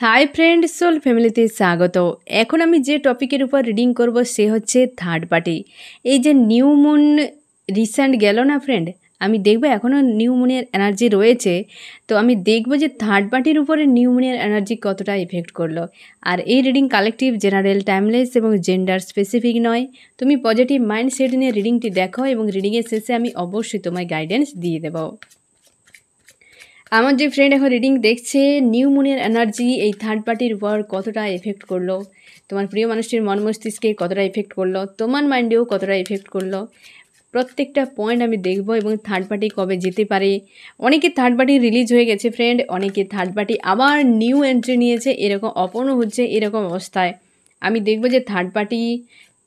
Hi friend, soul ফ্যামিলিতে স্বাগত। এখন আমি যে টপিকের উপর রিডিং করব সে হচ্ছে থার্ড পার্টি। এই যে নিউ মুন রিসেন্ট গেল না ফ্রেন্ড, আমি দেখব এখনও নিউ মুনের এনার্জি রয়েছে। তো আমি দেখব যে থার্ড পার্টির উপরে নিউ মুনের এনার্জি কতটা এফেক্ট করলো। আর এই রিডিং কালেকটিভ, জেনারেল, টাইমলেস এবং জেন্ডার স্পেসিফিক নয়। তুমি পজিটিভ মাইন্ডসেট নিয়ে রিডিংটি দেখো এবং রিডিংয়ের শেষে আমি অবশ্যই তোমায় গাইডেন্স দিয়ে দেবো। আমার যে ফ্রেন্ড এখন রিডিং দেখছে, নিউ মুনের এনার্জি এই থার্ড পার্টির উপর কতটা এফেক্ট করলো, তোমার প্রিয় মানুষটির মন মস্তিষ্কে কতটা এফেক্ট করলো, তোমার মাইন্ডেও কতটা এফেক্ট করলো, প্রত্যেকটা পয়েন্ট আমি দেখব। এবং থার্ড পার্টি কবে যেতে পারে। অনেকে থার্ড পার্টি রিলিজ হয়ে গেছে ফ্রেন্ড, অনেকে থার্ড পার্টি আবার নিউ এন্ট্রি নিয়েছে, এরকম অপনও হচ্ছে। এরকম অবস্থায় আমি দেখব যে থার্ড পার্টি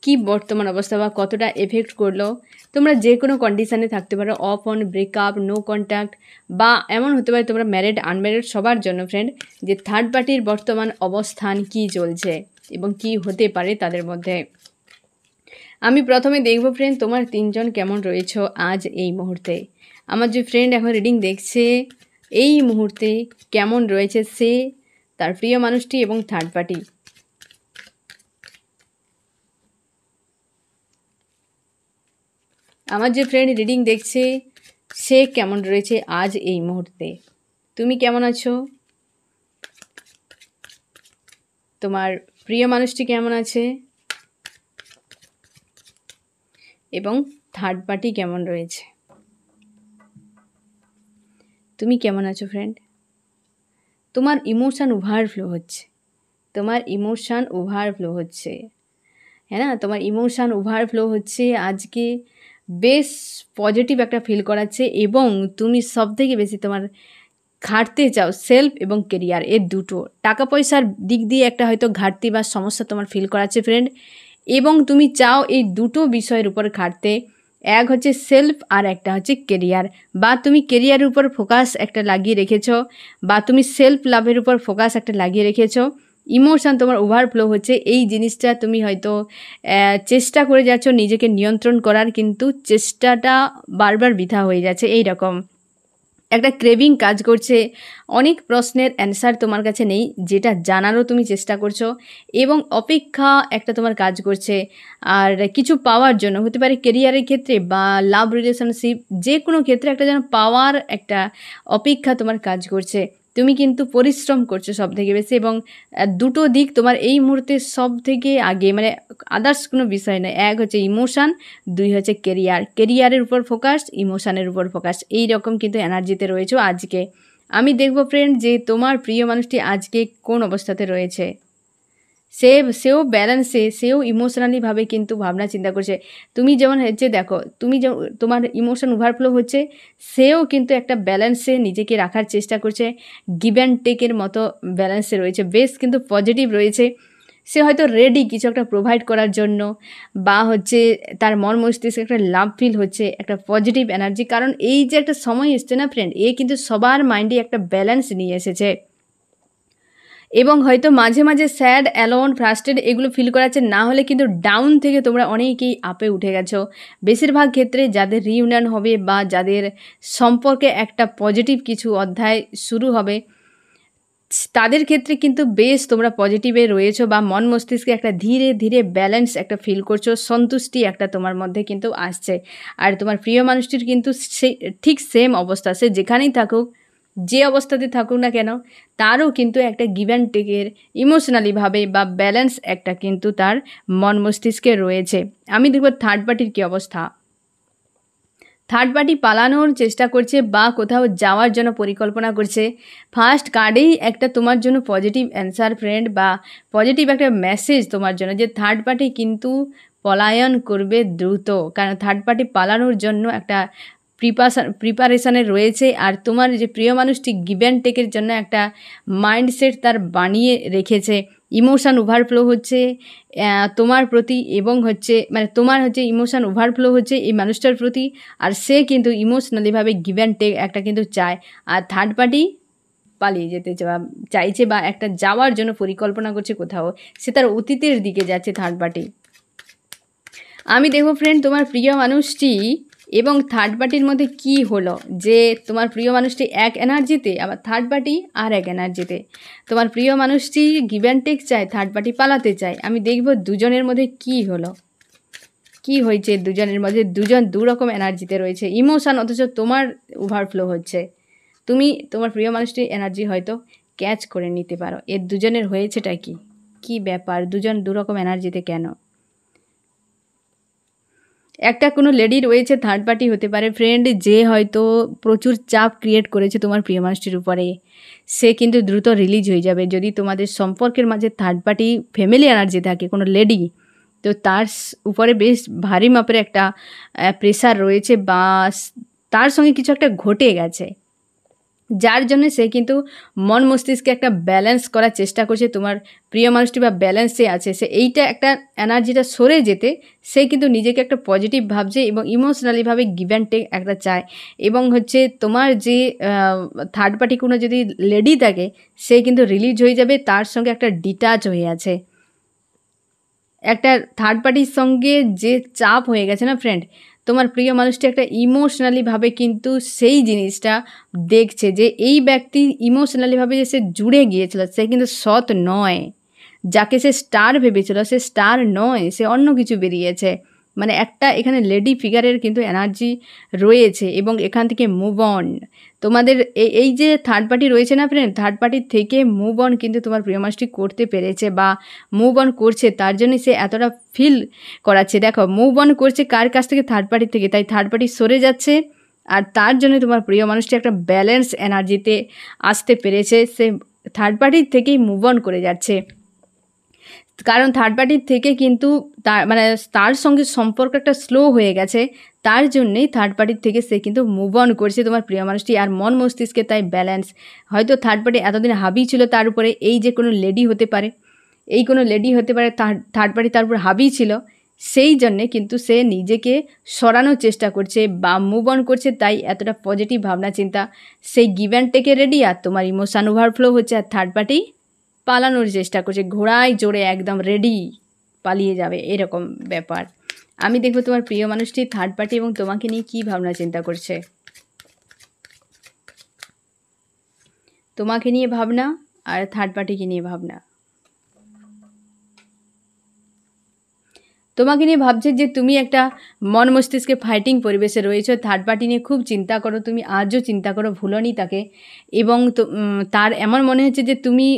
কি বর্তমান অবস্থা বা কতটা এফেক্ট করলো। তোমরা যে কোনো কন্ডিশানে থাকতে পারো, off on, breakup, no contact, বা এমন হতে পারে তোমরা ম্যারিড, আনম্যারিড, সবার জন্য ফ্রেন্ড যে থার্ড পার্টির বর্তমান অবস্থান কি চলছে এবং কি হতে পারে তাদের মধ্যে। আমি প্রথমে দেখব ফ্রেন্ড তোমার তিনজন কেমন রয়েছ আজ এই মুহূর্তে। আমার যে ফ্রেন্ড এখন রিডিং দেখছে এই মুহূর্তে কেমন রয়েছে সে, তার প্রিয় মানুষটি এবং থার্ড পার্টি। আমার যে ফ্রেন্ড রিডিং দেখছে সে কেমন রয়েছে আজ এই মুহূর্তে। তুমি কেমন আছো, তোমার প্রিয় মানুষটি কেমন আছে এবং থার্ড পার্টি কেমন রয়েছে। তুমি কেমন আছো ফ্রেন্ড। তোমার ইমোশান ওভারফ্লো হচ্ছে, তোমার ইমোশান ওভারফ্লো হচ্ছে, হ্যাঁ না, তোমার ইমোশান ওভারফ্লো হচ্ছে আজকে। বেশ পজিটিভ একটা ফিল করাচ্ছে এবং তুমি সব থেকে বেশি তোমার ঘাটতে চাও সেলফ এবং কেরিয়ার, এর দুটো। টাকা পয়সার দিক দিয়ে একটা হয়তো ঘাটতি বা সমস্যা তোমার ফিল করাচ্ছে ফ্রেন্ড, এবং তুমি চাও এই দুটো বিষয়ের উপর ঘাটতে। এক হচ্ছে সেলফ আর একটা হচ্ছে কেরিয়ার, বা তুমি কেরিয়ারের উপর ফোকাস একটা লাগিয়ে রেখেছো, বা তুমি সেলফ লাভের উপর ফোকাস একটা লাগিয়ে রেখেছো। ইমোশান তোমার ওভারফ্লো হচ্ছে, এই জিনিসটা তুমি হয়তো চেষ্টা করে যাচ্ছ নিজেকে নিয়ন্ত্রণ করার, কিন্তু চেষ্টাটা বারবার বৃথা হয়ে যাচ্ছে। এই রকম একটা ক্রেভিং কাজ করছে, অনেক প্রশ্নের অ্যান্সার তোমার কাছে নেই যেটা জানারও তুমি চেষ্টা করছো, এবং অপেক্ষা একটা তোমার কাজ করছে। আর কিছু পাওয়ার জন্য হতে পারে কেরিয়ারের ক্ষেত্রে বা লাভ রিলেশনশিপ, যে কোনো ক্ষেত্রে একটা যেন পাওয়ার একটা অপেক্ষা তোমার কাজ করছে। তুমি কিন্তু পরিশ্রম করছো সব থেকে বেশি, এবং দুটো দিক তোমার এই মুহূর্তে সব থেকে আগে, মানে আদার্স কোনো বিষয় নয়। এক হচ্ছে ইমোশান, দুই হচ্ছে কেরিয়ার। কেরিয়ারের উপর ফোকাস, ইমোশানের উপর ফোকাস, এই রকম কিন্তু এনার্জিতে রয়েছে আজকে। আমি দেখব ফ্রেন্ড যে তোমার প্রিয় মানুষটি আজকে কোন অবস্থাতে রয়েছে। সেও ব্যালেন্সে, সেও ইমোশনালিভাবে কিন্তু ভাবনা চিন্তা করছে। তুমি যেমন হচ্ছে দেখো, তুমি তোমার ইমোশন ওভারফ্লো হচ্ছে, সেও কিন্তু একটা ব্যালেন্সে নিজেকে রাখার চেষ্টা করছে। গিভ অ্যান্ড টেকের মতো ব্যালেন্সে রয়েছে, বেশ কিন্তু পজিটিভ রয়েছে। সে হয়তো রেডি কিছু একটা প্রোভাইড করার জন্য, বা হচ্ছে তার মন মস্তিষ্কে একটা লাভ ফিল হচ্ছে, একটা পজিটিভ এনার্জি। কারণ এই যে একটা সময় এসছে না ফ্রেন্ড, এ কিন্তু সবার মাইন্ডে একটা ব্যালেন্স নিয়ে এসেছে। এবং হয়তো মাঝে মাঝে স্যাড, অ্যালোন, ফ্রাস্ট্রেট এগুলো ফিল করাচ্ছে, না হলে কিন্তু ডাউন থেকে তোমরা অনেকেই আপে উঠে গেছো। বেশিরভাগ ক্ষেত্রে যাদের রিইউনিয়ন হবে বা যাদের সম্পর্কে একটা পজিটিভ কিছু অধ্যায় শুরু হবে, তাদের ক্ষেত্রে কিন্তু বেশ তোমরা পজিটিভে রয়েছো, বা মন মস্তিষ্কে একটা ধীরে ধীরে ব্যালেন্স একটা ফিল করছো, সন্তুষ্টি একটা তোমার মধ্যে কিন্তু আসছে। আর তোমার প্রিয় মানুষটির কিন্তু ঠিক সেম অবস্থা, সে যেখানেই থাকুক, যে অবস্থাতে থাকুক না কেন, তারও কিন্তু একটা গিভ অ্যান্ড টেকের ইমোশনালিভাবে বা ব্যালেন্স একটা কিন্তু তার মন মস্তিষ্কে রয়েছে। আমি দেখব থার্ড পার্টির কী অবস্থা। থার্ড পার্টি পালানোর চেষ্টা করছে বা কোথাও যাওয়ার জন্য পরিকল্পনা করছে। ফার্স্ট কার্ডেই একটা তোমার জন্য পজিটিভ অ্যান্সার ফ্রেন্ড, বা পজিটিভ একটা মেসেজ তোমার জন্য, যে থার্ড পার্টি কিন্তু পলায়ন করবে দ্রুত। কারণ থার্ড পার্টি পালানোর জন্য একটা প্রিপারেশানে রয়েছে। আর তোমার যে প্রিয় মানুষটি গিভ অ্যান্ড টেকের জন্য একটা মাইন্ডসেট তার বানিয়ে রেখেছে। ইমোশান ওভারফ্লো হচ্ছে তোমার প্রতি, এবং হচ্ছে মানে তোমার হচ্ছে ইমোশান ওভারফ্লো হচ্ছে এই মানুষটার প্রতি, আর সে কিন্তু ইমোশনালিভাবে গিভ অ্যান্ড টেক একটা কিন্তু চায়। আর থার্ড পার্টি পালিয়ে যেতে চাইছে বা একটা যাওয়ার জন্য পরিকল্পনা করছে কোথাও, সে তার অতীতের দিকে যাচ্ছে থার্ড পার্টি। আমি দেখব ফ্রেন্ড তোমার প্রিয় মানুষটি এবং থার্ড পার্টির মধ্যে কি হলো যে তোমার প্রিয় মানুষটি এক এনার্জিতে, আবার থার্ড পার্টি আর এক এনার্জিতে। তোমার প্রিয় মানুষটি গিভ অ্যান্ড টেক চায়, থার্ড পার্টি পালাতে চায়। আমি দেখব দুজনের মধ্যে কি হলো, কি হয়েছে দুজনের মধ্যে। দুজন দুরকম এনার্জিতে রয়েছে, ইমোশান, অথচ তোমার ওভারফ্লো হচ্ছে। তুমি তোমার প্রিয় মানুষটির এনার্জি হয়তো ক্যাচ করে নিতে পারো। এর দুজনের হয়েছেটা কি, কি ব্যাপার, দুজন দুরকম এনার্জিতে কেন? একটা কোনো লেডি রয়েছে, থার্ড পার্টি হতে পারে ফ্রেন্ড, যে হয়তো প্রচুর চাপ ক্রিয়েট করেছে তোমার প্রিয় মানুষটির উপরে। সে কিন্তু দ্রুত রিলিজ হয়ে যাবে। যদি তোমাদের সম্পর্কের মাঝে থার্ড পার্টি ফ্যামিলি এনার্জি থাকে কোনো লেডি, তো তার উপরে বেশ ভারী মাপের একটা প্রেশার রয়েছে, বা তার সঙ্গে কিছু একটা ঘটে গেছে, যার জন্য সে কিন্তু মন মস্তিষ্কে একটা ব্যালেন্স করার চেষ্টা করছে। তোমার প্রিয় মানুষটি বা ব্যালেন্সে আছে, সে এইটা একটা এনার্জিটা সরে যেতে সে কিন্তু নিজেকে একটা পজিটিভ ভাবছে এবং ইমোশনালিভাবে গিভ অ্যান্ড টেক একটা চায়। এবং হচ্ছে তোমার যে থার্ড পার্টি কোনো যদি লেডি থাকে, সে কিন্তু রিলিজ হয়ে যাবে, তার সঙ্গে একটা ডিটাচ হয়ে আছে। একটা থার্ড পার্টির সঙ্গে যে চাপ হয়ে গেছে না ফ্রেন্ড, তোমার প্রিয় মানুষটি একটা ইমোশনালিভাবে কিন্তু সেই জিনিসটা দেখছে যে এই ব্যক্তি ইমোশনালিভাবে যে সে জুড়ে গিয়েছিল, সে কিন্তু সৎ নয়। যাকে সে স্টার ভেবেছিল সে স্টার নয়, সে অন্য কিছু বেরিয়েছে। মানে একটা এখানে লেডি ফিগারের কিন্তু এনার্জি রয়েছে এবং এখান থেকে মুভ অন। তোমাদের এই যে থার্ড পার্টি রয়েছে না ফ্রেন্ড, থার্ড পার্টির থেকে মুভ অন কিন্তু তোমার প্রিয় মানুষটি করতে পেরেছে বা মুভ অন করছে, তার জন্যই সে এতটা ফিল করাচ্ছে। দেখো, মুভ অন করছে কার কাছ থেকে? থার্ড পার্টির থেকে। তাই থার্ড পার্টি সরে যাচ্ছে, আর তার জন্য তোমার প্রিয় মানুষটি একটা ব্যালেন্স এনার্জিতে আসতে পেরেছে। সে থার্ড পার্টির থেকেই মুভ অন করে যাচ্ছে, কারণ থার্ড পার্টির থেকে কিন্তু তার সঙ্গে সম্পর্ক একটা স্লো হয়ে গেছে, তার জন্যেই থার্ড পার্টির থেকে সে কিন্তু মুভ অন করছে তোমার প্রিয় মানুষটি। আর মন মস্তিষ্কে তাই ব্যালেন্স। হয়তো থার্ড পার্টি এতদিন হাবি ছিল তার উপরে, এই যে কোনো লেডি হতে পারে, এই কোনো লেডি হতে পারে, থার্ড পার্টি তার উপর হাবি ছিল, সেই জন্যে কিন্তু সে নিজেকে সরানোর চেষ্টা করছে বা মুভ অন করছে। তাই এতটা পজিটিভ ভাবনা চিন্তা, সেই গিভ অ্যান্ড টেকে রেডি, আর তোমার ইমোশন ওভারফ্লো হচ্ছে, আর থার্ড পার্টি পালানোর চেষ্টা করছে, ঘোড়ায় জোরে একদম রেডি, পালিয়ে যাবে, এরকম ব্যাপার। আমি দেখবো তোমার প্রিয় মানুষটি থার্ড পার্টি এবং তোমাকে নিয়ে কী ভাবনা চিন্তা করছে। তোমাকে নিয়ে ভাবনা আর থার্ড পার্টিকে নিয়ে ভাবনা। তোমাকে নিয়ে ভাবছে যে তুমি একটা মন মস্তিষ্কে ফাইটিং পরিবেশে রয়েছো, থার্ড পার্টি নিয়ে খুব চিন্তা করো, তুমি আজও চিন্তা করো, ভুলোনি তাকে। এবং তার এমন মনে হচ্ছে যে তুমি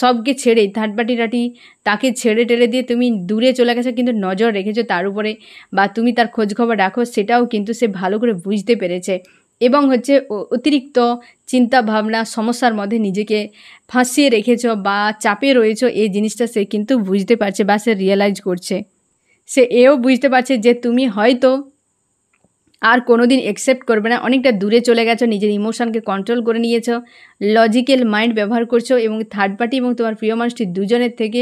সবকে ছেড়ে থার্ড পার্টি তাকে ছেড়ে টেড়ে দিয়ে তুমি দূরে চলে গেছো, কিন্তু নজর রেখেছো তার উপরে, বা তুমি তার খোঁজখবর রাখো, সেটাও কিন্তু সে ভালো করে বুঝতে পেরেছে। এবং হচ্ছে অতিরিক্ত চিন্তা ভাবনা সমস্যার মধ্যে নিজেকে ফাঁসিয়ে রেখেছো বা চাপে রয়েছো, এই জিনিসটা সে কিন্তু বুঝতে পারছে বা সে রিয়েলাইজ করছে। সে এও বুঝতে পারছে যে তুমি হয়তো আর কোনো দিন অ্যাকসেপ্ট করবে না, অনেকটা দূরে চলে গেছো, নিজের ইমোশনকে কন্ট্রোল করে নিয়েছো, লজিক্যাল মাইন্ড ব্যবহার করছো এবং থার্ড পার্টি এবং তোমার প্রিয় মানুষটি দুজনের থেকে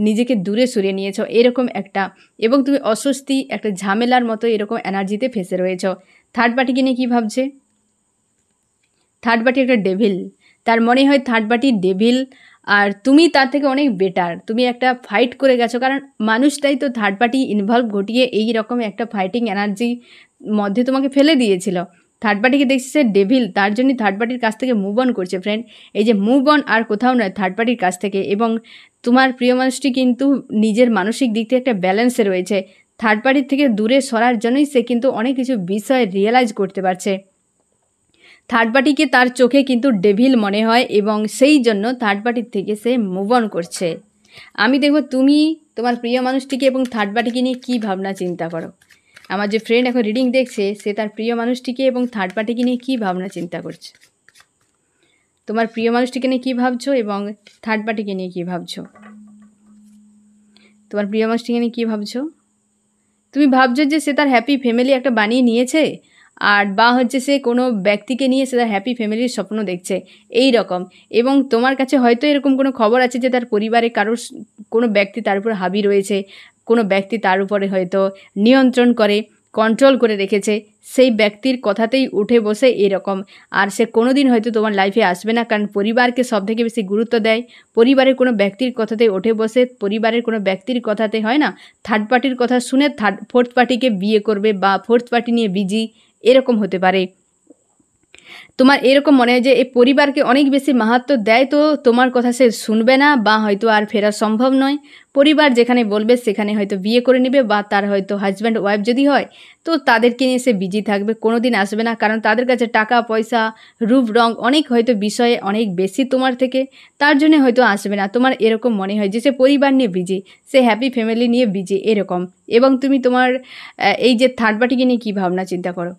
নিজেকে দূরে সরিয়ে নিয়েছো এরকম একটা, এবং তুমি অস্বস্তি একটা ঝামেলার মতো এরকম এনার্জিতে ফেসে রয়েছো। থার্ড পার্টিকে নিয়ে কী ভাবছে? থার্ড পার্টি একটা ডেভিল, তার মনে হয় থার্ড পার্টি ডেভিল, আর তুমি তার থেকে অনেক বেটার। তুমি একটা ফাইট করে গেছো, কারণ মানুষটাই তো থার্ড পার্টি ইনভলভ ঘটিয়ে এই রকম একটা ফাইটিং এনার্জি মধ্যে তোমাকে ফেলে দিয়েছিল। থার্ড পার্টিকে দেখছি সে ডেভিল, তার জন্যই থার্ড পার্টির কাছ থেকে মুভ অন করছে ফ্রেন্ড। এই যে মুভ অন আর কোথাও নয়, থার্ড পার্টির কাছ থেকে। এবং তোমার প্রিয় মানুষটি কিন্তু নিজের মানসিক দিক থেকে একটা ব্যালেন্সে রয়েছে, থার্ড পার্টির থেকে দূরে সরার জন্যই সে কিন্তু অনেক কিছু বিষয় রিয়েলাইজ করতে পারছে। থার্ড পার্টিকে তার চোখে কিন্তু ডেভিল মনে হয় এবং সেই জন্য থার্ড পার্টির থেকে সে মুভ অন করছে। আমি দেখব তুমি তোমার প্রিয় মানুষটিকে এবং থার্ড পার্টিকে নিয়ে কী ভাবনা চিন্তা করো। আমার যে ফ্রেন্ড এখন রিডিং দেখছে, সে তার প্রিয় মানুষটিকে এবং থার্ড পার্টিকে নিয়ে কী ভাবনা চিন্তা করছে। তোমার প্রিয় মানুষটিকে নিয়ে কী ভাবছো এবং থার্ড পার্টিকে নিয়ে কী ভাবছো। তোমার প্রিয় মানুষটিকে নিয়ে কী ভাবছো? তুমি ভাবছো যে সে তার হ্যাপি ফ্যামিলি একটা বানিয়ে নিয়েছে, আর বা হচ্ছে সে কোনো ব্যক্তিকে নিয়ে সে তার হ্যাপি ফ্যামিলির স্বপ্ন দেখছে এই রকম। এবং তোমার কাছে হয়তো এরকম কোনো খবর আছে যে তার পরিবারে কারোর কোনো ব্যক্তি তার উপর হাবি রয়েছে, কোনো ব্যক্তি তার উপরে হয়তো নিয়ন্ত্রণ করে, কন্ট্রোল করে রেখেছে, সেই ব্যক্তির কথাতেই উঠে বসে এরকম। আর সে কোনো দিন হয়তো তোমার লাইফে আসবে না, কারণ পরিবারকে সব থেকে বেশি গুরুত্ব দেয়, পরিবারের কোনো ব্যক্তির কথাতে উঠে বসে, পরিবারের কোনো ব্যক্তির কথাতে হয় না, থার্ড পার্টির কথা শুনে ফোর্থ পার্টিকে বিয়ে করবে বা ফোর্থ পার্টি নিয়ে বিজি, এরকম হতে পারে। তোমার এরকম মনে হয় যে এই পরিবারকে অনেক বেশি মাহাত্ম্য দেয়, তো তোমার কথা সে শুনবে না বা হয়তো আর ফেরা সম্ভব নয়। পরিবার যেখানে বলবে সেখানে হয়তো বিয়ে করে নেবে, বা তার হয়তো হাজব্যান্ড ওয়াইফ যদি হয় তো তাদেরকে নিয়ে সে বিজি থাকবে, কোনো দিন আসবে না। কারণ তাদের কাছে টাকা পয়সা, রূপ রং অনেক হয়তো বিষয়ে অনেক বেশি তোমার থেকে, তার জন্য হয়তো আসবে না। তোমার এরকম মনে হয় যে সে পরিবার নিয়ে বিজি, সে হ্যাপি ফ্যামিলি নিয়ে বিজি এরকম। এবং তুমি তোমার এই যে থার্ড পার্টিকে নিয়ে কী ভাবনা চিন্তা করো।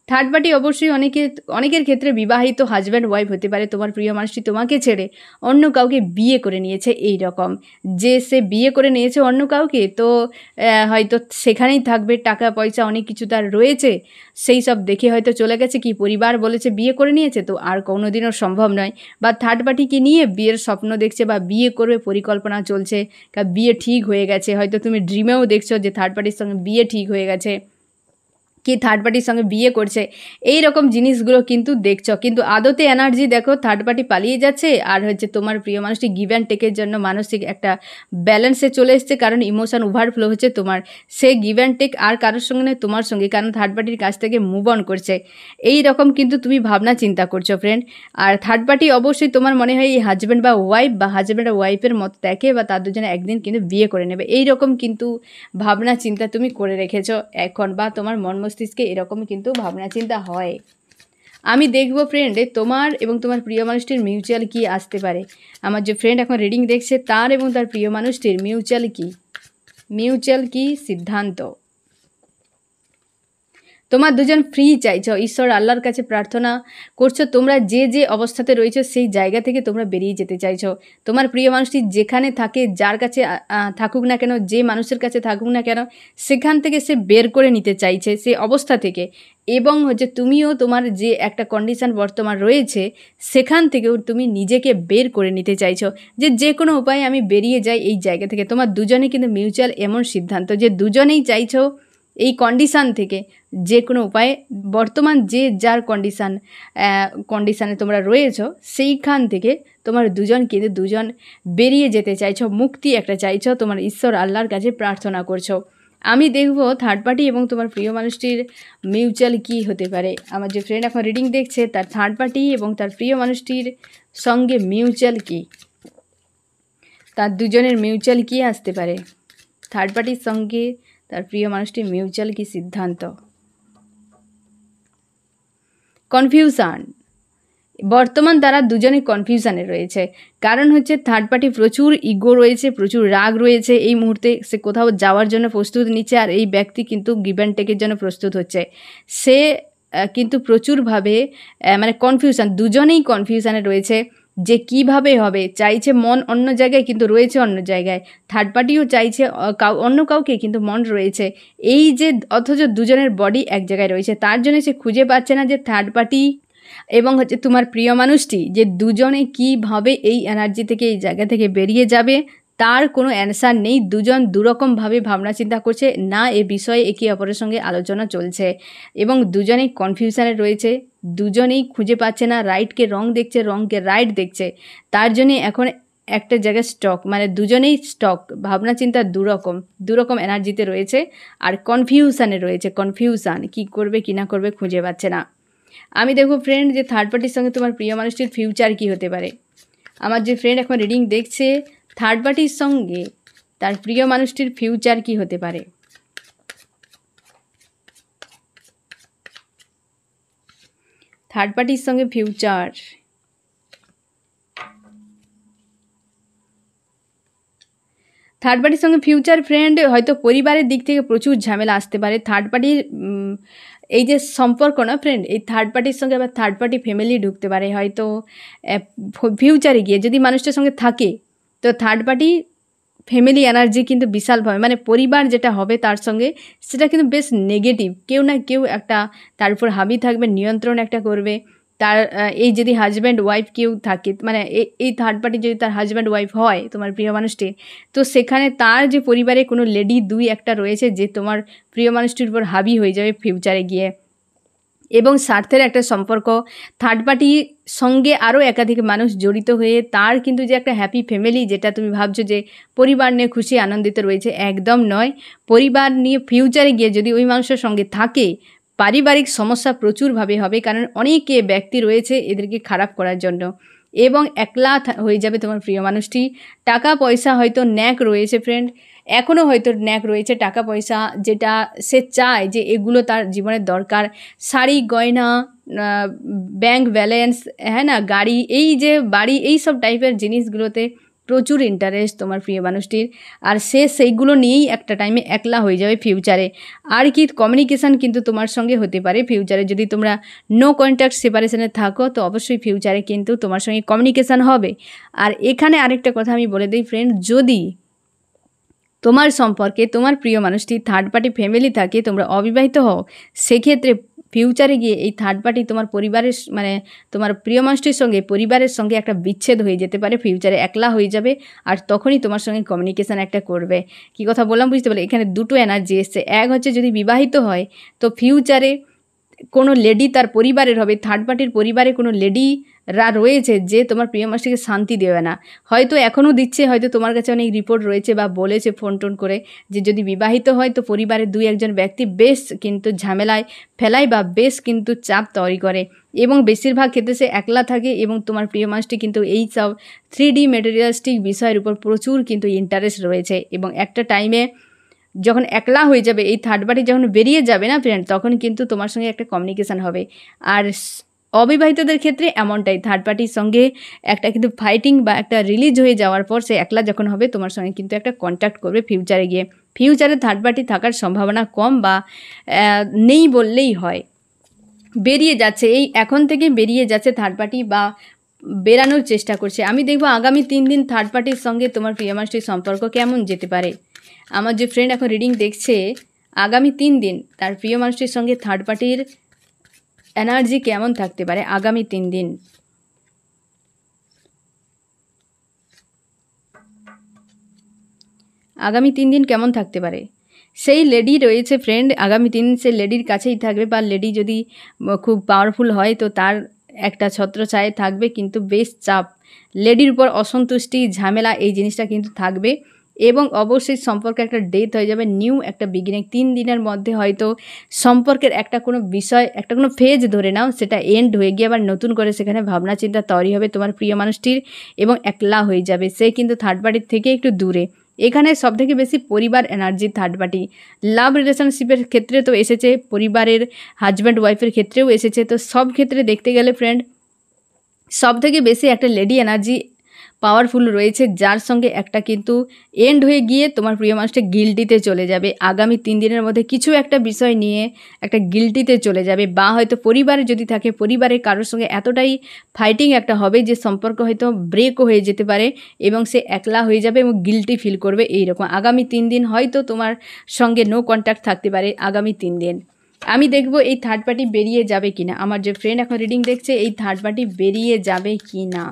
থার্ড পার্টি অবশ্যই অনেকের ক্ষেত্রে বিবাহিত হাজব্যান্ড ওয়াইফ হতে পারে। তোমার প্রিয় মানুষটি তোমাকে ছেড়ে অন্য কাউকে বিয়ে করে নিয়েছে, এই রকম যে সে বিয়ে করে নিয়েছে অন্য কাউকে, তো হয়তো সেখানেই থাকবে, টাকা পয়সা অনেক কিছু তার রয়েছে, সেই সব দেখে হয়তো চলে গেছে। কি পরিবার বলেছে বিয়ে করে নিয়েছে, তো আর কোনো দিনও সম্ভব নয়। বা থার্ড পার্টিকে নিয়ে বিয়ের স্বপ্ন দেখছে বা বিয়ে করবে পরিকল্পনা চলছে, বিয়ে ঠিক হয়ে গেছে, হয়তো তুমি ড্রিমেও দেখছো যে থার্ড পার্টির সঙ্গে বিয়ে ঠিক হয়ে গেছে, কি থার্ড পার্টির সঙ্গে বিয়ে করছে, এই রকম জিনিসগুলো কিন্তু দেখছো। কিন্তু আদতে এনার্জি দেখো থার্ড পার্টি পালিয়ে যাচ্ছে, আর হচ্ছে তোমার প্রিয় মানুষটি গিভ অ্যান্ড টেকের জন্য মানসিক একটা ব্যালেন্সে চলে এসছে, কারণ ইমোশন ওভারফ্লো হচ্ছে তোমার। সে গিভ অ্যান্ড টেক আর কারোর সঙ্গে নয়, তোমার সঙ্গে, কারণ থার্ড পার্টির কাছ থেকে মুভ অন করছে, এই রকম কিন্তু তুমি ভাবনা চিন্তা করছো ফ্রেন্ড। আর থার্ড পার্টি অবশ্যই তোমার মনে হয় এই হাজব্যান্ড বা ওয়াইফ বা হাজব্যান্ড আর ওয়াইফের মতো দেখে, বা তার দুজনে একদিন কিন্তু বিয়ে করে নেবে, এই রকম কিন্তু ভাবনা চিন্তা তুমি করে রেখেছো এখন, বা তোমার মন মস্তিষ্কে এরকম কিন্তু ভাবনা চিন্তা হয়। আমি দেখবো ফ্রেন্ড তোমার এবং তোমার প্রিয় মানুষটির মিউচুয়াল কি আসতে পারে। আমার যে ফ্রেন্ড এখন রিডিং দেখছে তার এবং তার প্রিয় মানুষটির মিউচুয়াল কি সিদ্ধান্ত। তোমার দুজন ফ্রি চাইছো, ঈশ্বর আল্লাহর কাছে প্রার্থনা করছো, তোমরা যে যে অবস্থাতে রয়েছো সেই জায়গা থেকে তোমরা বেরিয়ে যেতে চাইছো। তোমার প্রিয় মানুষটি যেখানে থাকে, যার কাছে থাকুক না কেন, যে মানুষের কাছে থাকুক না কেন, সেখান থেকে সে বের করে নিতে চাইছে সে অবস্থা থেকে। এবং হচ্ছে তুমিও তোমার যে একটা কন্ডিশান বর্তমান রয়েছে সেখান থেকেও তুমি নিজেকে বের করে নিতে চাইছো, যে কোনো উপায়ে আমি বেরিয়ে যাই এই জায়গা থেকে। তোমার দুজনে কিন্তু মিউচুয়াল এমন সিদ্ধান্ত যে দুজনেই চাইছো এই কন্ডিশান থেকে যে কোনো উপায়ে, বর্তমান যে যার কন্ডিশানে তোমরা রয়েছো সেইখান থেকে তোমার দুজন কিন্তু দুজন বেরিয়ে যেতে চাইছো, মুক্তি একটা চাইছো, তোমার ঈশ্বর আল্লাহর কাছে প্রার্থনা করছো। আমি দেখব থার্ড পার্টি এবং তোমার প্রিয় মানুষটির মিউচুয়াল কি হতে পারে। আমার যে ফ্রেন্ড এখন রিডিং দেখছে তার থার্ড পার্টি এবং তার প্রিয় মানুষটির সঙ্গে মিউচুয়াল কি, তার দুজনের মিউচুয়াল কি আসতে পারে। থার্ড পার্টির সঙ্গে তার প্রিয় মানুষটির মিউচুয়াল কি সিদ্ধান্ত। কনফিউশন, বর্তমান তারা দুজনে কনফিউশনে রয়েছে, কারণ হচ্ছে থার্ড পার্টি প্রচুর ইগো রয়েছে, প্রচুর রাগ রয়েছে, এই মুহূর্তে সে কোথাও যাওয়ার জন্য প্রস্তুত নিচ্ছে, আর এই ব্যক্তি কিন্তু গিভ অ্যান্ড টেকের জন্য প্রস্তুত হচ্ছে। সে কিন্তু প্রচুরভাবে মানে কনফিউশন, দুজনেই কনফিউশনে রয়েছে যে কিভাবে হবে, চাইছে মন অন্য জায়গায় কিন্তু রয়েছে অন্য জায়গায়, থার্ড পার্টিও চাইছে অন্য কাউকে কিন্তু মন রয়েছে এই যে, অথচ দুজনের বডি এক জায়গায় রয়েছে, তার জন্য সে খুঁজে পাচ্ছে না যে থার্ড পার্টি এবং হচ্ছে তোমার প্রিয় মানুষটি যে দুজনে কীভাবে এই এনার্জি থেকে এই জায়গা থেকে বেরিয়ে যাবে তার কোনো অ্যান্সার নেই। দুজন দুরকমভাবে ভাবনা চিন্তা করছে, না এ বিষয়ে একে অপরের সঙ্গে আলোচনা চলছে এবং দুজনেই কনফিউশনে রয়েছে, দুজনেই খুঁজে পাচ্ছে না, রাইটকে রং দেখছে, রংকে রাইট দেখছে, তার জন্যে এখন একটা জায়গায় স্টক, মানে দুজনেই স্টক, ভাবনা চিন্তা দুরকম এনার্জিতে রয়েছে আর কনফিউশনে রয়েছে, কনফিউশন কী করবে কী না করবে খুঁজে পাচ্ছে না। আমি দেখব ফ্রেন্ড যে থার্ড পার্টির সঙ্গে তোমার প্রিয় মানুষটির ফিউচার কি হতে পারে। আমার যে ফ্রেন্ড এখন রিডিং দেখছে থার্ড পার্টির সঙ্গে তার প্রিয় মানুষটির ফিউচার কি হতে পারে। থার্ড পার্টির সঙ্গে ফিউচার, থার্ড পার্টির সঙ্গে ফিউচার ফ্রেন্ড হয়তো পরিবারের দিক থেকে প্রচুর ঝামেলা আসতে পারে। থার্ড পার্টির এই যে সম্পর্ক না ফ্রেন্ড, এই থার্ড পার্টির সঙ্গে আবার থার্ড পার্টি ফ্যামিলি ঢুকতে পারে হয়তো ফিউচারে গিয়ে, যদি মানুষটার সঙ্গে থাকে তো থার্ড পার্টি ফ্যামিলি এনার্জি কিন্তু বিশালভাবে, মানে পরিবার যেটা হবে তার সঙ্গে সেটা কিন্তু বেশ নেগেটিভ, কেউ না কেউ একটা তার উপর হাবি থাকবে, নিয়ন্ত্রণ একটা করবে। তার এই যদি হাজব্যান্ড ওয়াইফ কেউ থাকে, মানে এই থার্ড পার্টি যদি তার হাজব্যান্ড ওয়াইফ হয় তোমার প্রিয় মানুষটির, তো সেখানে তার যে পরিবারে কোনো লেডি দুই একটা রয়েছে যে তোমার প্রিয় মানুষটির উপর হাবি হয়ে যাবে ফিউচারে গিয়ে, এবং স্বার্থের একটা সম্পর্ক। থার্ড পার্টির সঙ্গে আরও একাধিক মানুষ জড়িত হয়ে তার কিন্তু যে একটা হ্যাপি ফ্যামিলি, যেটা তুমি ভাবছো যে পরিবার নিয়ে খুশি আনন্দিত রয়েছে, একদম নয়। পরিবার নিয়ে ফিউচারে গিয়ে যদি ওই মানুষের সঙ্গে থাকে, পারিবারিক সমস্যা প্রচুরভাবে হবে, কারণ অনেকে ব্যক্তি রয়েছে এদেরকে খারাপ করার জন্য, এবং একলা হয়ে যাবে তোমার প্রিয় মানুষটি। টাকা পয়সা হয়তো ন্যাক রয়েছে ফ্রেন্ড, এখনও হয়তো ন্যাক রয়েছে টাকা পয়সা, যেটা সে চায় যে এগুলো তার জীবনের দরকার। শাড়ি গয়না, ব্যাংক ব্যালেন্স, হ্যাঁ না, গাড়ি, এই যে বাড়ি, এই সব টাইপের জিনিসগুলোতে প্রচুর ইন্টারেস্ট তোমার প্রিয় মানুষটির। আর সে সেইগুলো নিয়েই একটা টাইমে একলা হয়ে যাবে ফিউচারে। আর কি কমিউনিকেশান কিন্তু তোমার সঙ্গে হতে পারে ফিউচারে, যদি তোমরা নো কন্ট্যাক্ট সেপারেশনে থাকো তো অবশ্যই ফিউচারে কিন্তু তোমার সঙ্গে কমিউনিকেশান হবে। আর এখানে আরেকটা কথা আমি বলে দিই ফ্রেন্ড, যদি তোমার সম্পর্কে তোমার প্রিয় মানুষটি থার্ড পার্টি ফ্যামিলি থাকে, তোমরা অবিবাহিত হও, সেক্ষেত্রে ফিউচারে গিয়ে এই থার্ড পার্টি তোমার পরিবারের মানে তোমার প্রিয় মানুষটির সঙ্গে পরিবারের সঙ্গে একটা বিচ্ছেদ হয়ে যেতে পারে, ফিউচারে একলা হয়ে যাবে, আর তখনই তোমার সঙ্গে কমিউনিকেশান একটা করবে। কি কথা বললাম বুঝতে পারলে? এখানে দুটো এনার্জি এসছে। এক হচ্ছে যদি বিবাহিত হয় তো ফিউচারে কোনো লেডি তার পরিবারের হবে, থার্ড পার্টির পরিবারে কোনো লেডিরা রয়েছে যে তোমার প্রিয় মানুষটিকে শান্তি দেবে না, হয়তো এখনও দিচ্ছে, হয়তো তোমার কাছে অনেক রিপোর্ট রয়েছে বা বলেছে ফোন টোন করে যে যদি বিবাহিত হয় তো পরিবারের 2-1 ব্যক্তি বেশ কিন্তু ঝামেলায় ফেলায় বা বেশ কিন্তু চাপ তৈরি করে, এবং বেশিরভাগ ক্ষেত্রে সে একলা থাকে, এবং তোমার প্রিয় মানুষটি কিন্তু এই সব 3D মেটেরিয়ালিস্টিক বিষয়ের উপর প্রচুর কিন্তু ইন্টারেস্ট রয়েছে। এবং একটা টাইমে যখন একলা হয়ে যাবে, এই থার্ড পার্টি যখন বেরিয়ে যাবে না ফ্রেন্ড, তখন কিন্তু তোমার সঙ্গে একটা কমিউনিকেশান হবে। আর অবিবাহিতদের ক্ষেত্রে এমনটাই, থার্ড পার্টির সঙ্গে একটা কিন্তু ফাইটিং বা একটা রিলিজ হয়ে যাওয়ার পর সে একলা যখন হবে তোমার সঙ্গে কিন্তু একটা কন্ট্যাক্ট করবে ফিউচারে গিয়ে। ফিউচারে থার্ড পার্টি থাকার সম্ভাবনা কম বা নেই বললেই হয়। বেরিয়ে যাচ্ছে, এই এখন থেকে বেরিয়ে যাচ্ছে থার্ড পার্টি বা বেরানোর চেষ্টা করছে। আমি দেখবো আগামী 3 দিন থার্ড পার্টির সঙ্গে তোমার প্রিয় মানুষটির সম্পর্ক কেমন যেতে পারে। আমার যে ফ্রেন্ড এখন রিডিং দেখছে, আগামী 3 দিন তার প্রিয় মানুষটির সঙ্গে থার্ড পার্টির এনার্জি কেমন থাকতে পারে আগামী 3 দিন। আগামী 3 দিন কেমন থাকতে পারে? সেই লেডি রয়েছে ফ্রেন্ড, আগামী 3 দিন সে লেডির কাছেই থাকবে, বা লেডি যদি খুব পাওয়ারফুল হয় তো তার একটা ছত্রছায়ায় থাকবে, কিন্তু বেশ চাপ, লেডির উপর অসন্তুষ্টি, ঝামেলা, এই জিনিসটা কিন্তু থাকবে। এবং অবশ্যই সম্পর্কে একটা ডেথ হয়ে যাবে, নিউ একটা বিগিনিং। 3 দিনের মধ্যে হয়তো সম্পর্কের একটা কোনো বিষয়, একটা কোনো ফেজ ধরে নাও, সেটা এন্ড হয়ে গিয়ে আবার নতুন করে সেখানে ভাবনা চিন্তা তৈরি হবে তোমার প্রিয় মানুষটির, এবং একলা হয়ে যাবে সে কিন্তু থার্ড পার্টির থেকে একটু দূরে। এখানে সবথেকে বেশি পরিবার এনার্জি থার্ড পার্টি। লাভ রিলেশনশিপের ক্ষেত্রে তো এসেছে, পরিবারের হাজব্যান্ড ওয়াইফের ক্ষেত্রেও এসেছে, তো সব ক্ষেত্রে দেখতে গেলে ফ্রেন্ড সবথেকে বেশি একটা লেডি এনার্জি পাওয়ারফুল রয়েছে, যার সঙ্গে একটা কিন্তু এন্ড হয়ে গিয়ে তোমার প্রিয় মানুষটা গিল্টিতে চলে যাবে। আগামী 3 দিনের মধ্যে কিছু একটা বিষয় নিয়ে একটা গিল্টিতে চলে যাবে, বা হয়তো পরিবারে যদি থাকে পরিবারের কারোর সঙ্গে এতটাই ফাইটিং একটা হবে যে সম্পর্ক হয়তো ব্রেকও হয়ে যেতে পারে, এবং সে একলা হয়ে যাবে এবং গিল্টি ফিল করবে। এইরকম আগামী 3 দিন হয়তো তোমার সঙ্গে নো কন্ট্যাক্ট থাকতে পারে আগামী 3 দিন। আমি দেখব এই থার্ড পার্টি বেরিয়ে যাবে কিনা। আমার যে ফ্রেন্ড এখন রিডিং দেখছে, এই থার্ড পার্টি বেরিয়ে যাবে কি না।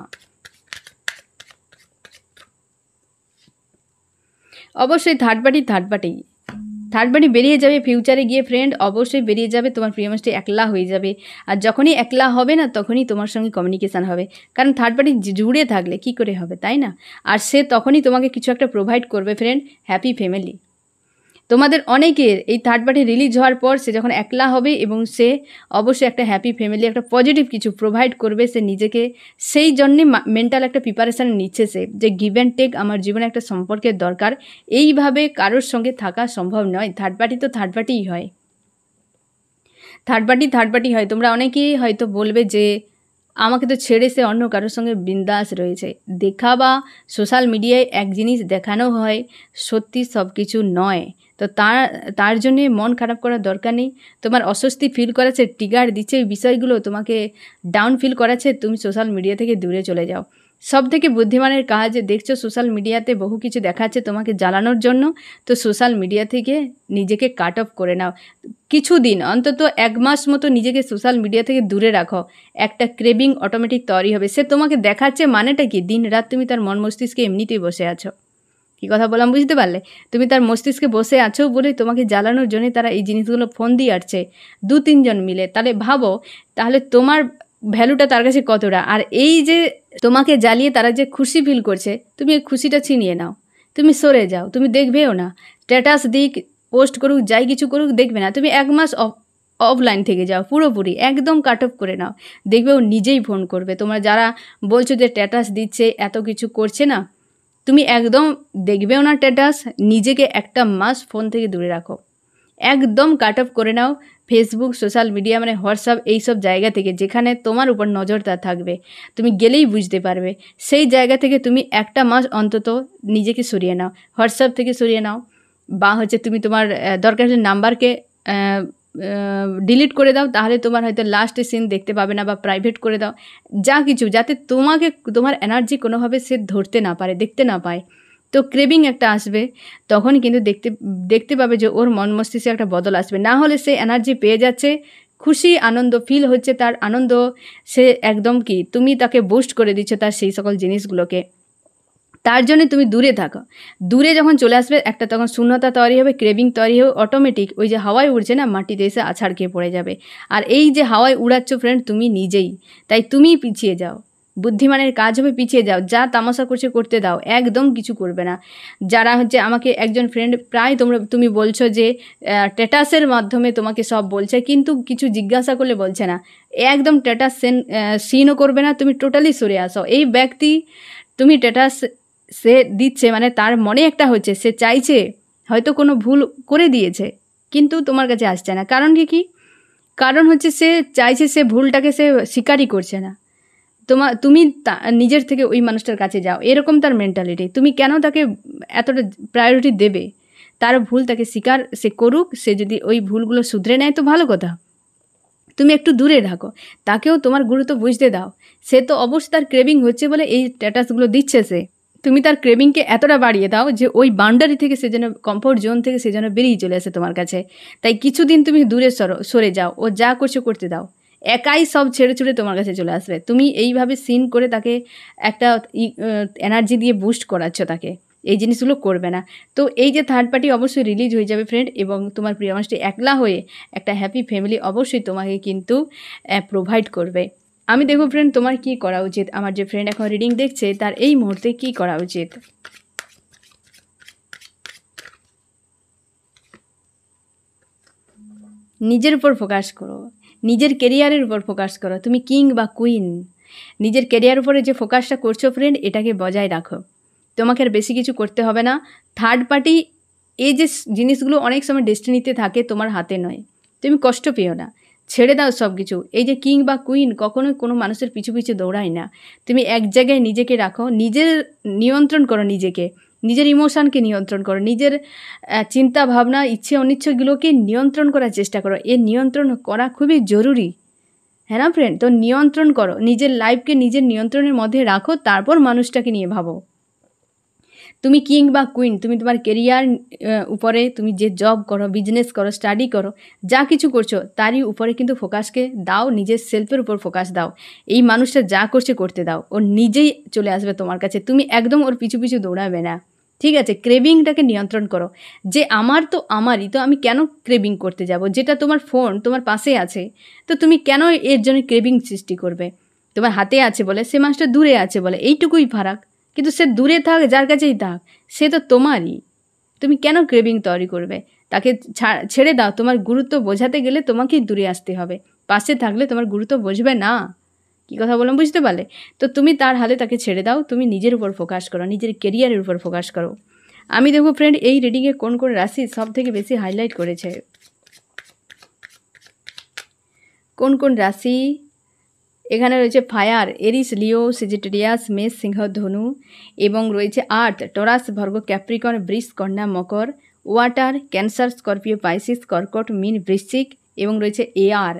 অবশ্যই থার্ড পার্টি বেরিয়ে যাবে ফিউচারে গিয়ে ফ্রেন্ড, অবশ্যই বেরিয়ে যাবে। তোমার প্রিয় মানুষটি একলা হয়ে যাবে, আর যখনই একলা হবে না তখনই তোমার সঙ্গে কমিউনিকেশান হবে, কারণ থার্ড পার্টি জুড়ে থাকলে কি করে হবে, তাই না? আর সে তখনই তোমাকে কিছু একটা প্রোভাইড করবে ফ্রেন্ড, হ্যাপি ফ্যামিলি। তোমাদের অনেকের এই থার্ড পার্টি রিলিজ হওয়ার পর সে যখন একলা হবে, এবং সে অবশ্যই একটা হ্যাপি ফ্যামিলি, একটা পজিটিভ কিছু প্রোভাইড করবে সে নিজেকে, সেই জন্যে মেন্টাল একটা প্রিপারেশান নিচ্ছে সে, যে গিভ অ্যান্ড টেক আমার জীবনে একটা সম্পর্কের দরকার, এইভাবে কারোর সঙ্গে থাকা সম্ভব নয়। থার্ড পার্টি তো থার্ড পার্টিই হয়, থার্ড পার্টি হয়। তোমরা অনেকেই হয়তো বলবে যে আমাকে তো ছেড়ে সে অন্য কারোর সঙ্গে বিন্দাস রয়েছে। দেখা বা সোশ্যাল মিডিয়ায় এক জিনিস দেখানো হয়, সত্যি সব কিছু নয়। তো তার জন্যে মন খারাপ করার দরকার নেই। তোমার অস্বস্তি ফিল করাচ্ছে, ট্রিগার দিচ্ছে এই বিষয়গুলো, তোমাকে ডাউন ফিল করাচ্ছে, তুমি সোশ্যাল মিডিয়া থেকে দূরে চলে যাও। সব থেকে বুদ্ধিমানের কাজ, দেখছো সোশ্যাল মিডিয়াতে বহু কিছু দেখাচ্ছে তোমাকে জ্বালানোর জন্য, তো সোশ্যাল মিডিয়া থেকে নিজেকে কাট অফ করে নাও। কিছুদিন অন্তত 1 মাস মতো নিজেকে সোশ্যাল মিডিয়া থেকে দূরে রাখো, একটা ক্রেভিং অটোমেটিক তৈরি হবে। সে তোমাকে দেখাচ্ছে মানেটা কি, দিন রাত তুমি তার মন মস্তিষ্কে এমনিতেই বসে আছো। কী কথা বললাম বুঝতে পারলে? তুমি তার মস্তিষ্কে বসে আছো বলে তোমাকে জ্বালানোর জন্য তারা এই জিনিসগুলো ফোন দিয়ে আসছে 2-3 জন মিলে। তাহলে ভাবো, তাহলে তোমার ভ্যালুটা তার কাছে কতটা। আর এই যে তোমাকে জ্বালিয়ে তারা যে খুশি ফিল করছে, তুমি এই খুশিটা ছিনিয়ে নাও, তুমি সরে যাও, তুমি দেখবেও না। স্ট্যাটাস দিক, পোস্ট করুক, যাই কিছু করুক, দেখবে না। তুমি 1 মাস অফলাইন থেকে যাও, পুরোপুরি একদম কাট অফ করে নাও। দেখবে ও নিজেই ফোন করবে। তোমরা যারা বলছো যে স্ট্যাটাস দিচ্ছে, এত কিছু করছে না, তুমি একদম দেখবেও না স্ট্যাটাস, নিজেকে একটা মাস ফোন থেকে দূরে রাখো, একদম কাট অফ করে নাও। ফেসবুক, সোশ্যাল মিডিয়া মানে হোয়াটসঅ্যাপ, এইসব জায়গা থেকে যেখানে তোমার উপর নজরদার থাকবে, তুমি গেলেই বুঝতে পারবে, সেই জায়গা থেকে তুমি একটা মাস অন্তত নিজেকে সরিয়ে নাও। হোয়াটসঅ্যাপ থেকে সরিয়ে নাও, বা হচ্ছে তুমি তোমার দরকার হলে নাম্বারকে ডিলিট করে দাও, তাহলে তোমার হয়তো লাস্টে সিন দেখতে পাবে না, বা প্রাইভেট করে দাও, যা কিছু, যাতে তোমাকে তোমার এনার্জি কোনোভাবে সে ধরতে না পারে, দেখতে না পায়। তো ক্রেভিং একটা আসবে, তখন কিন্তু দেখতে পাবে যে ওর মন মস্তিষ্কে একটা বদল আসবে। না হলে সে এনার্জি পেয়ে যাচ্ছে, খুশি আনন্দ ফিল হচ্ছে, তার আনন্দ, সে একদম কি তুমি তাকে বুস্ট করে দিচ্ছ তার সেই সকল জিনিসগুলোকে, তার জন্য তুমি দূরে থাকো। দূরে যখন চলে আসবে একটা, তখন শূন্যতা তৈরি হবে, ক্রেভিং তৈরি হবে, অটোমেটিক ওই যে হাওয়ায় উড়ছে না, মাটিতে এসে আছাড় খেয়ে পড়ে যাবে। আর এই যে হাওয়ায় উড়াচ্ছ ফ্রেন্ড তুমি নিজেই, তাই তুমিই পিছিয়ে যাও। বুদ্ধিমানের কাজ হবে পিছিয়ে যাও, যা তামাশা করছে করতে দাও, একদম কিছু করবে না। যারা হচ্ছে আমাকে একজন ফ্রেন্ড প্রায় তুমি বলছো যে স্ট্যাটাসের মাধ্যমে তোমাকে সব বলছে, কিন্তু কিছু জিজ্ঞাসা করলে বলছে না, একদম স্ট্যাটাস সিনও করবে না, তুমি টোটালি সরে আসো। এই ব্যক্তি তুমি স্ট্যাটাস সে দিচ্ছে মানে তার মনে একটা হচ্ছে, সে চাইছে হয়তো কোনো ভুল করে দিয়েছে, কিন্তু তোমার কাছে আসছে না। কারণ কি? কারণ হচ্ছে সে চাইছে, সে ভুলটাকে সে স্বীকারই করছে না। তুমি নিজের থেকে ওই মানুষটার কাছে যাও, এরকম তার মেন্টালিটি। তুমি কেন তাকে এতটা প্রায়োরিটি দেবে? তার ভুল তাকে স্বীকার সে করুক, সে যদি ওই ভুলগুলো শুধরে নেয় তো ভালো কথা, তুমি একটু দূরে রাখো, তাকেও তোমার গুরুত্ব বুঝতে দাও। সে তো অবশ্যই তার ক্রেভিং হচ্ছে বলে এই স্ট্যাটাসগুলো দিচ্ছে সে, তুমি তার ক্রেভিংকে এতটা বাড়িয়ে দাও যে ওই বাউন্ডারি থেকে সে যেন, কমফোর্ট জোন থেকে সে যেন বেরিয়ে চলে আসে তোমার কাছে। তাই কিছুদিন তুমি দূরে সরে যাও, ও যা করছে করতে দাও, একাই সব ছেড়ে ছুড়ে তোমার কাছে চলে আসবে। তুমি এইভাবে সিন করে তাকে একটা এনার্জি দিয়ে বুস্ট করাচ্ছ তাকে, এই জিনিসগুলো করবে না। তো এই যে থার্ড পার্টি অবশ্যই রিলিজ হয়ে যাবে ফ্রেন্ড, এবং তোমার প্রিয় মানুষটি একলা হয়ে একটা হ্যাপি ফ্যামিলি অবশ্যই তোমাকে কিন্তু প্রোভাইড করবে। আমি দেখো ফ্রেন্ড তোমার কি করা উচিত, আমার যে ফ্রেন্ড এখন রিডিং দেখছে তার এই মুহূর্তে কি করা উচিত। নিজের উপর ফোকাস করো, নিজের কেরিয়ারের উপর ফোকাস করো। তুমি কিং বা কুইন, নিজের কেরিয়ার উপরে যে ফোকাসটা করছো ফ্রেন্ড, এটাকে বজায় রাখো। তোমাকে আর বেশি কিছু করতে হবে না। থার্ড পার্টি এই যে জিনিসগুলো অনেক সময় ডেস্টিনিতে থাকে, তোমার হাতে নয়, তুমি কষ্ট পেও না, ছেড়ে দাও সব কিছু। এই যে কিং বা কুইন কখনোই কোনো মানুষের পিছু পিছু দৌড়ায় না। তুমি এক জায়গায় নিজেকে রাখো, নিজের নিয়ন্ত্রণ করো, নিজেকে, নিজের ইমোশানকে নিয়ন্ত্রণ করো, নিজের চিন্তা ভাবনা ইচ্ছে অনিচ্ছেগুলোকে নিয়ন্ত্রণ করার চেষ্টা করো। এ নিয়ন্ত্রণ করা খুবই জরুরি, হ্যাঁ না ফ্রেন্ড? তো নিয়ন্ত্রণ করো, নিজের লাইফকে নিজের নিয়ন্ত্রণের মধ্যে রাখো, তারপর মানুষটাকে নিয়ে ভাবো। তুমি কিং বা কুইন, তুমি তোমার কেরিয়ার উপরে, তুমি যে জব করো, বিজনেস করো, স্টাডি করো, যা কিছু করছো তারই উপরে কিন্তু ফোকাসকে দাও, নিজের সেলফের উপর ফোকাস দাও। এই মানুষটা যা করছে করতে দাও, ও নিজেই চলে আসবে তোমার কাছে, তুমি একদম ওর পিছু পিছু দৌড়াবে না, ঠিক আছে? ক্রেভিংটাকে নিয়ন্ত্রণ করো, যে আমার তো আমারই, তো আমি কেন ক্রেভিং করতে যাব? যেটা তোমার ফোন তোমার পাশে আছে, তো তুমি কেন এর জন্য ক্রেভিং সৃষ্টি করবে? তোমার হাতে আছে বলে, সে মানুষটা দূরে আছে বলে, এইটুকুই ফারাক। কিন্তু সে দূরে থাক, যার কাছেই থাক, সে তো তোমারই। তুমি কেন ক্রেভিং তৈরি করবে? তাকে ছেড়ে দাও। তোমার গুরুত্ব বোঝাতে গেলে তোমাকেই দূরে আসতে হবে, পাশে থাকলে তোমার গুরুত্ব বুঝবে না। কী কথা বললাম বুঝতে পারলে? তো তুমি তার হাতে তাকে ছেড়ে দাও, তুমি নিজের উপর ফোকাস করো, নিজের কেরিয়ারের উপর ফোকাস করো। আমি দেখো ফ্রেন্ড এই রিডিংয়ে কোন কোন রাশি সব থেকে বেশি হাইলাইট করেছে, কোন কোন রাশি এখানে রয়েছে। ফায়ার, এরিস, লিও, সেজিটেরিয়াস, মেষ, সিংহ, ধনু, এবং রয়েছে আর্থ, টরাস, ভার্গো, ক্যাপ্রিকন, বৃষ, কন্যা, মকর। ওয়াটার, ক্যান্সার, স্করপিও, পাইসিস, কর্কট, মীন, বৃশ্চিক, এবং রয়েছে এয়ার,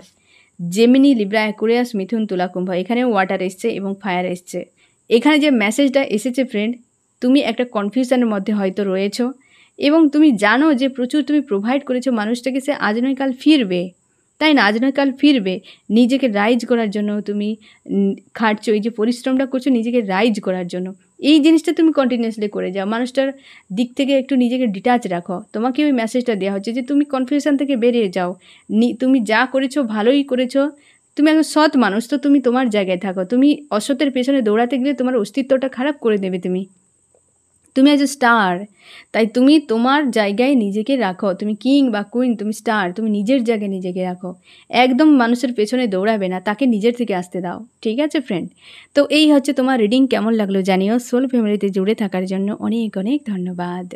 জেমিনি, লিব্রা, অ্যাকুরিয়াস, মিথুন, তুলা, কুম্ভ। এখানেও ওয়াটার এসছে এবং ফায়ার এসছে। এখানে যে মেসেজটা এসেছে ফ্রেন্ড, তুমি একটা কনফিউশনের মধ্যে হয়তো রয়েছো, এবং তুমি জানো যে প্রচুর তুমি প্রোভাইড করেছো মানুষটাকে, সে আজ নয় কাল ফিরবে, তাই না? আজ নয় কাল ফিরবে। নিজেকে রাইজ করার জন্য তুমি খাটছো, এই যে পরিশ্রমটা করছো নিজেকে রাইজ করার জন্য, এই জিনিসটা তুমি কন্টিনিউয়াসলি করে যাও। মানুষটার দিক থেকে একটু নিজেকে ডিটাচ রাখো। তোমাকে ওই মেসেজটা দেওয়া হচ্ছে যে তুমি কনফিউশন থেকে বেরিয়ে যাও, তুমি যা করেছো ভালোই করেছো, তুমি একজন সৎ মানুষ, তো তুমি তোমার জায়গায় থাকো। তুমি অসতের পেছনে দৌড়াতে গেলে তোমার অস্তিত্বটা খারাপ করে দেবে তুমি। তুমি আজ স্টার, তাই তুমি তোমার জায়গায় নিজেকে রাখো। তুমি কিং বা কুইন, তুমি স্টার, তুমি নিজের জায়গায় নিজেকে রাখো। একদম মানুষের পেছনে দৌড়াবে না, তাকে নিজের থেকে আসতে দাও। ঠিক আছে ফ্রেন্ড? তো এই হচ্ছে তোমার রিডিং। কেমন লাগলো জানিও। সোল ফ্যামিলিতে জুড়ে থাকার জন্য অনেক অনেক ধন্যবাদ।